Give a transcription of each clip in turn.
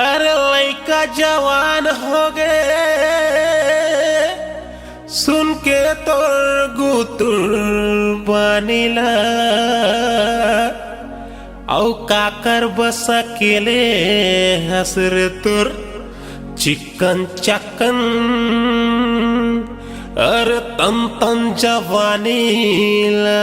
अरे लइका जवान हो गए सुन के तोर गुतुर बनिला औ काकर बस अकेले हसर तुर चिकन चकन अरे तन तन जवानीला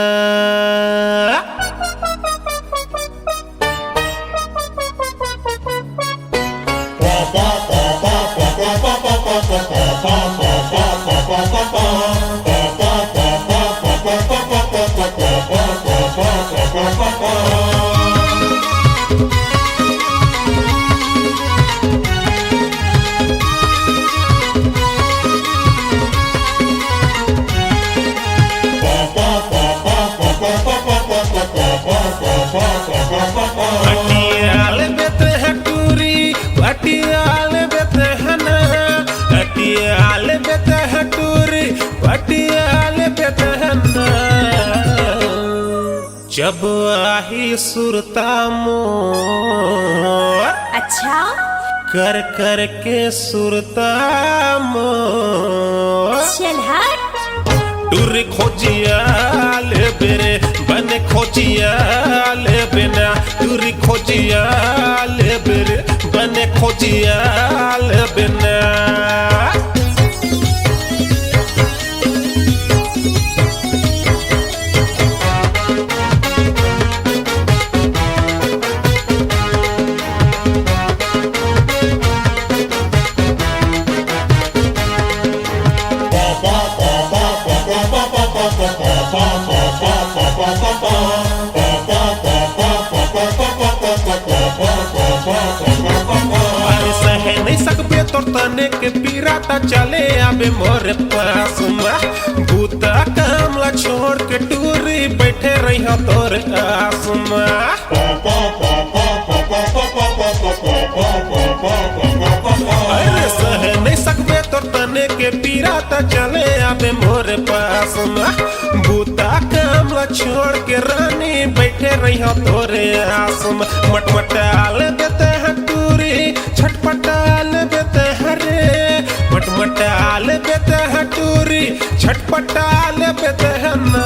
जब आही सुरता मोर अच्छा कर कर के सुरता मोर चल हट टूर खोजिया ले बेरे बने खोजिया ले बिना टूर खोजिया ले बेरे बने खोजिया ले बिना तोर तने के पीराता चले आबे मोर पास में बूता कामला छोड़ के टूरी बैठे रही हो तोर आस में अरे सह नहीं सकबे तोर तने के पीराता चले आबे मोर पास में बूता कामला छोड़ के रानी बैठे रही हो तोर आस में मटमटाल देते हैं टूरी छटपटाल देते हरे मटमटाल बेते है टूरी छटपटाल बेते है ना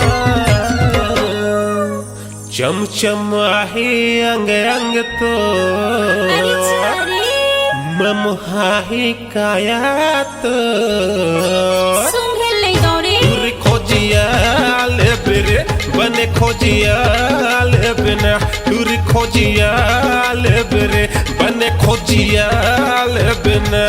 चमचम आही अंग अंग तो ममहाही काया तो टूरी खोजिया ले बिरे बने खोजिया ले बिना टूरी खोजिया ले बिरे बने खोजिया ले बिना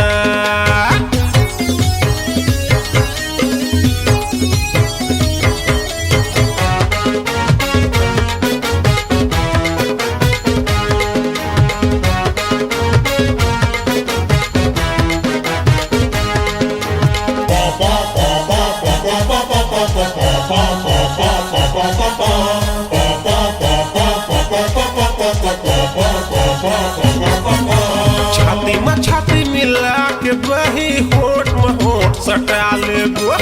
छाती में छाती मिला के बही होठ में होठ सटा लेबो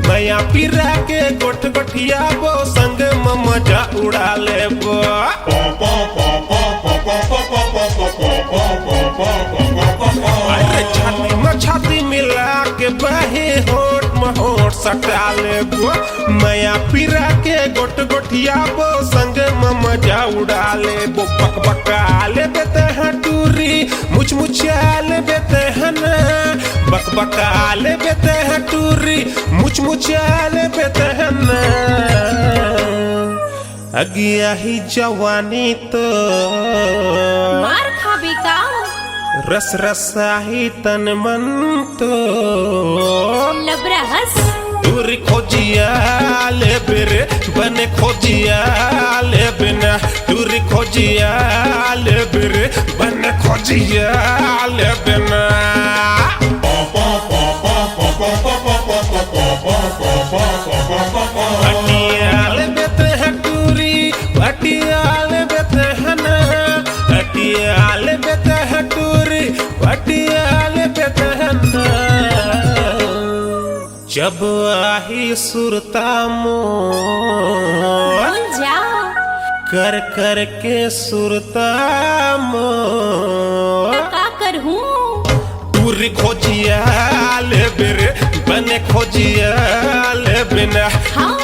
नया पीरा के गोठ गोठिया बो संग में मजा उड़ा लेबो अरे छाती में छाती मिला के बही होठ में होठ सटा लेबो नया पीरा के गोठ गोठिया बो संग में मजा उड़ा लेबो बक बका ले बेते हैं टूरी मुछ मुछाल बेते हैं ना बक बकाल बेते हैं टूरी मुछ मुछाल बेते हैं ना अगिया ही जवानी तो मार खाबी का रस रसाही तन मन तो लबरा हंस टूरी खोजिया ले बिरे बने खोजिया ले बिना टूरी खोजिया ले बिरे बने खोजिया ले बिना अटियाल बेते हैं टूरी अटियाल बेते हैं ना अटियाल बेते हैं टूरी अटियाल बेते हैं ना जब आही सुरता मोर कर कर के सुरता मोर कर हूँ पूरी खोजिया ले बेरे बने खोजिया ले बिना हाँ